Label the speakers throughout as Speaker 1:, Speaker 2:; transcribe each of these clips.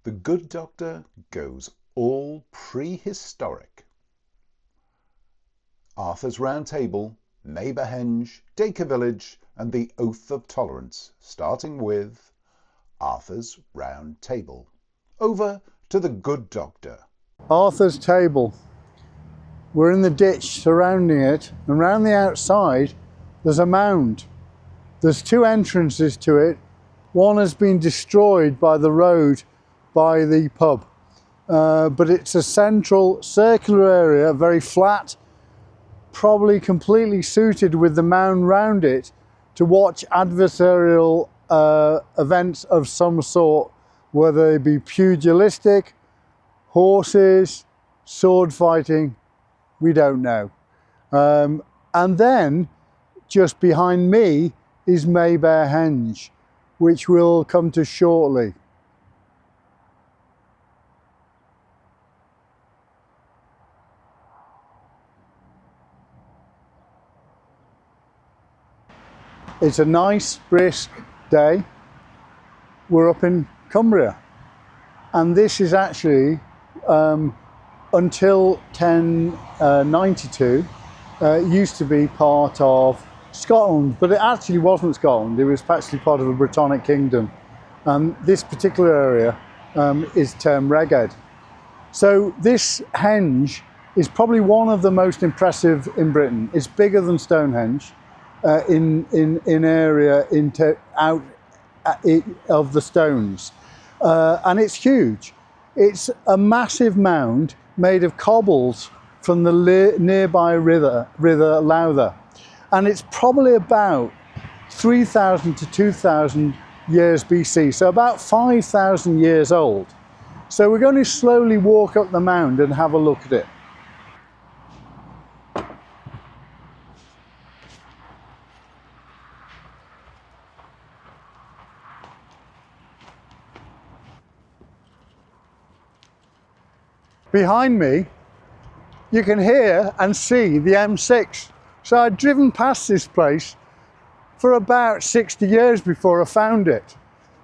Speaker 1: The Good Doctor goes all prehistoric. Arthur's Round Table, Neighbourhenge, Dacre Village and the Oath of Tolerance, starting with Arthur's Round Table. Over to the Good Doctor.
Speaker 2: Arthur's Table. We're in the ditch surrounding it, and round the outside there's a mound. There's two entrances to it. One has been destroyed by the road by the pub, but it's a central circular area, very flat, probably completely suited with the mound round it to watch adversarial events of some sort, whether they be pugilistic, horses, sword fighting, we don't know. And then just behind me is Mayberhenge, which we'll come to shortly. It's a nice brisk day. We're up in Cumbria, and this is actually until 1092 used to be part of Scotland, but it actually wasn't Scotland. It was actually part of a Brittonic kingdom, and this particular area is termed Reged. So this henge is probably one of the most impressive in Britain. It's bigger than Stonehenge in area out of the stones, and it's huge. It's a massive mound made of cobbles from the nearby river Lowther, and it's probably about 3,000 to 2,000 years BC, so about 5,000 years old. So we're going to slowly walk up the mound and have a look at it. Behind me, you can hear and see the M6. So I'd driven past this place for about 60 years before I found it.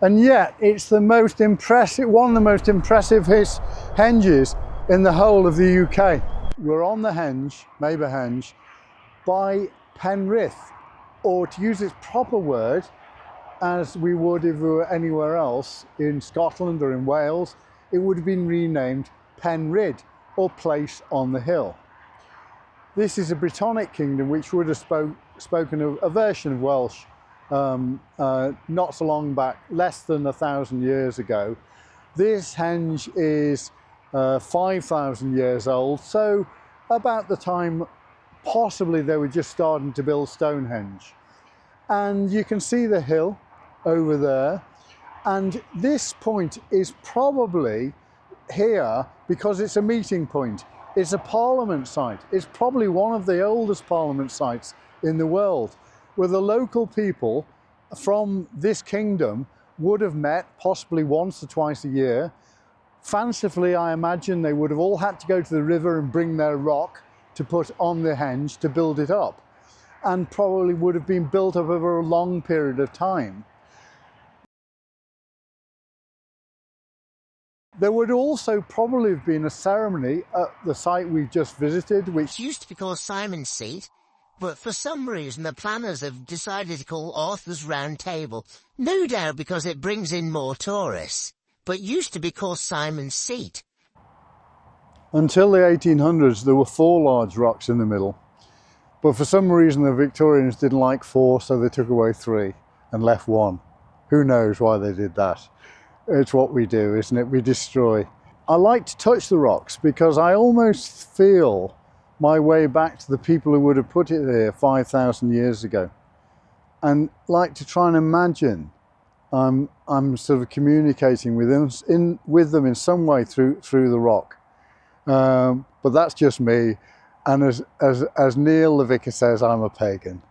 Speaker 2: And yet it's the most impressive, one of the most impressive henges in the whole of the UK. We're on the henge, Mayberhenge, by Penrith, or to use its proper word, as we would if we were anywhere else in Scotland or in Wales, it would have been renamed Penrith, or place on the hill. This is a Brittonic kingdom which would have spoken of a version of Welsh not so long back, less than 1,000 years ago. This henge is 5,000 years old, so about the time possibly they were just starting to build Stonehenge. And you can see the hill over there, and this point is probably here because it's a meeting point. It's a parliament site. It's probably one of the oldest parliament sites in the world, where the local people from this kingdom would have met possibly once or twice a year. Fancifully, I imagine they would have all had to go to the river and bring their rock to put on the henge to build it up, and probably would have been built up over a long period of time. There would also probably have been a ceremony at the site we've just visited, which
Speaker 3: used to be called Simon's Seat, but for some reason the planners have decided to call Arthur's Round Table, no doubt because it brings in more tourists, but used to be called Simon's Seat.
Speaker 2: Until the 1800s, there were 4 large rocks in the middle, but for some reason the Victorians didn't like 4, so they took away 3 and left 1. Who knows why they did that? It's what we do, isn't it? We destroy. I like to touch the rocks because I almost feel my way back to the people who would have put it here 5,000 years ago, and like to try and imagine I'm sort of communicating with them in some way through the rock. But that's just me, and as Neil the vicar says, I'm a pagan.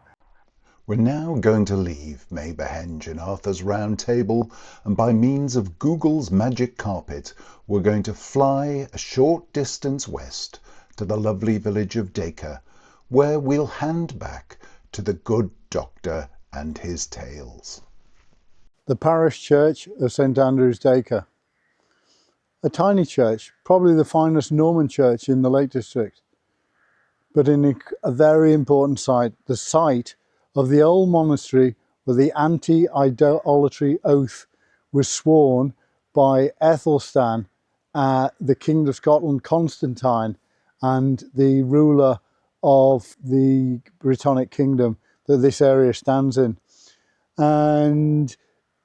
Speaker 1: We're now going to leave Mayberhenge and Arthur's Round Table, and by means of Google's magic carpet, we're going to fly a short distance west to the lovely village of Dacre, where we'll hand back to the Good Doctor and his tales.
Speaker 2: The parish church of St Andrew's, Dacre. a tiny church, probably the finest Norman church in the Lake District, but in a very important site, the site of the old monastery where the anti-idolatry oath was sworn by Aethelstan, the King of Scotland, Constantine, and the ruler of the Brittonic Kingdom that this area stands in. And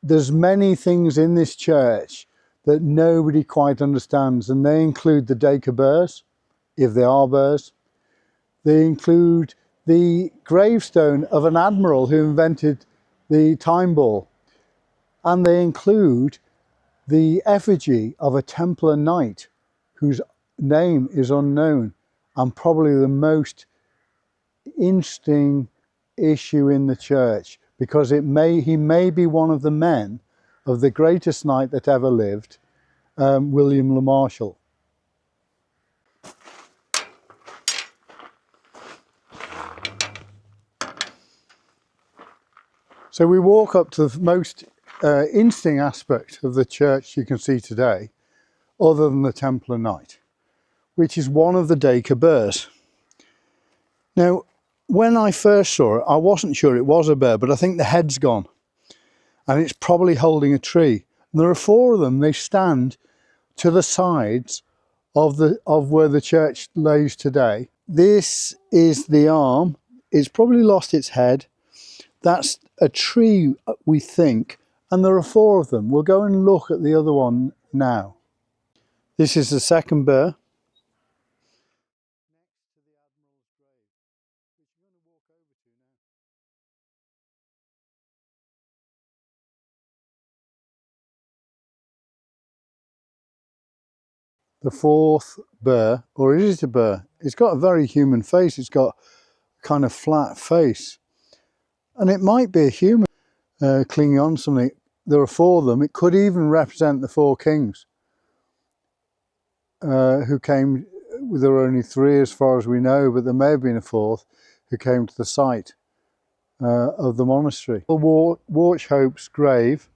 Speaker 2: there's many things in this church that nobody quite understands, and they include the Dacre Burrs, if they are Burrs. They include the gravestone of an admiral who invented the time ball, and they include the effigy of a Templar knight whose name is unknown, and probably the most interesting issue in the church, because he may be one of the men of the greatest knight that ever lived, William le Marchal. So we walk up to the most interesting aspect of the church you can see today, other than the Templar Knight, which is one of the Dacre Burrs. Now, when I first saw it, I wasn't sure it was a burr, but I think the head's gone, and it's probably holding a tree. And there are four of them. They stand to the sides of where the church lays today. This is the arm. It's probably lost its head. That's a tree, we think, and there are four of them. We'll go and look at the other one now. This is the second burr. The fourth burr, or is it a burr? It's got a very human face. It's got a kind of flat face. And it might be a human clinging on to something. There are four of them. It could even represent the four kings who came. There were only three as far as we know, but there may have been a fourth who came to the site of the monastery. Wauchope's grave,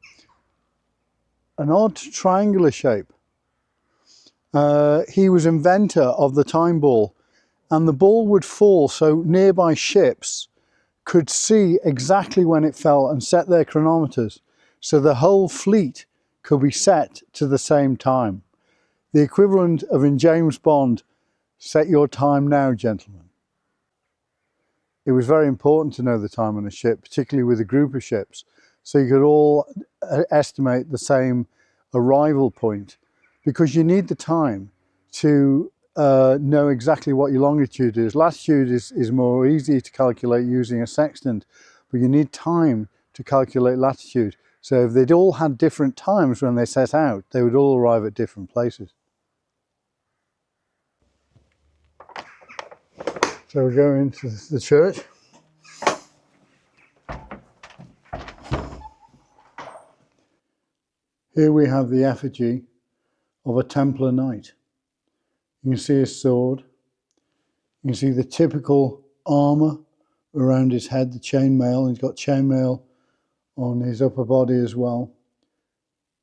Speaker 2: an odd triangular shape. He was inventor of the time ball, and the ball would fall so nearby ships could see exactly when it fell and set their chronometers, so the whole fleet could be set to the same time. The equivalent of in James Bond, set your time now, gentlemen. It was very important to know the time on a ship, particularly with a group of ships, so you could all estimate the same arrival point, because you need the time to know exactly what your longitude is. Latitude is more easy to calculate using a sextant, but you need time to calculate latitude. So if they'd all had different times when they set out, they would all arrive at different places. So we go into the church. Here we have the effigy of a Templar knight. You can see his sword. You can see the typical armour around his head, the chainmail. He's got chainmail on his upper body as well.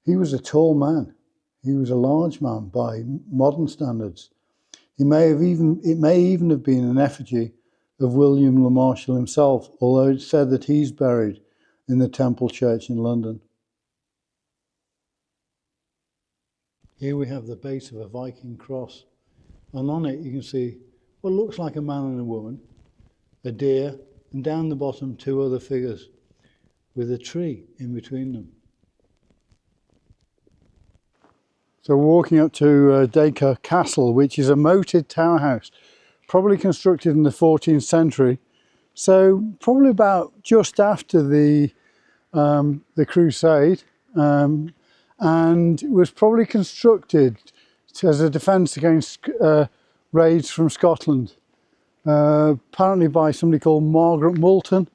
Speaker 2: He was a tall man. He was a large man by modern standards. It may even have been an effigy of William le Marchal himself, although it's said that he's buried in the Temple Church in London. Here we have the base of a Viking cross, and on it you can see what looks like a man and a woman, a deer, and down the bottom two other figures with a tree in between them. So walking up to Dacre Castle, which is a moated tower house, probably constructed in the 14th century, so probably about just after the Crusade, and was probably constructed as a defence against raids from Scotland, apparently by somebody called Margaret Moulton,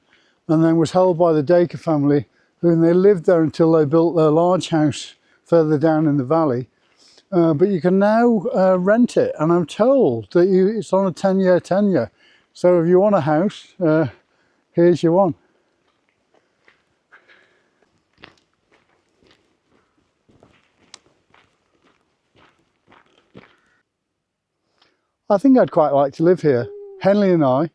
Speaker 2: and then was held by the Dacre family, and they lived there until they built their large house further down in the valley. But you can now rent it, and I'm told that it's on a 10-year tenure. So if you want a house, here's your one. I think I'd quite like to live here. Henley and I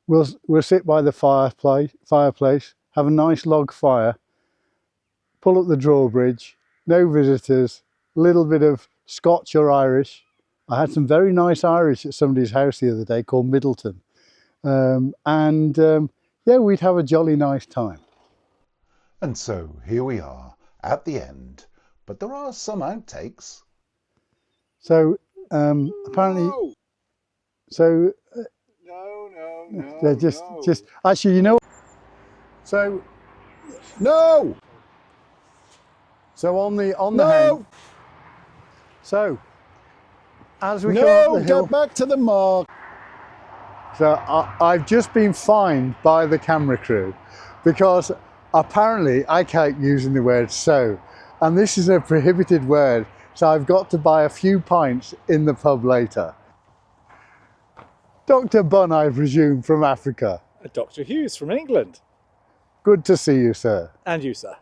Speaker 2: will sit by the fireplace, have a nice log fire, pull up the drawbridge, no visitors, a little bit of Scotch or Irish. I had some very nice Irish at somebody's house the other day called Middleton. Yeah, we'd have a jolly nice time.
Speaker 1: And so here we are at the end, but there are some outtakes.
Speaker 2: So apparently,
Speaker 4: No!
Speaker 2: so
Speaker 4: No.
Speaker 2: they're just actually, you know. So
Speaker 4: No!
Speaker 2: on the hen.
Speaker 4: No!
Speaker 2: So as we come up
Speaker 4: No!
Speaker 2: the hill,
Speaker 4: Get back to the mark!
Speaker 2: so I've just been fined by the camera crew because apparently I kept using the word "so," and this is a prohibited word. So I've got to buy a few pints in the pub later. Dr. Bunn, I presume, from Africa.
Speaker 5: Dr. Hughes from England.
Speaker 2: Good to see you, sir.
Speaker 5: And you, sir.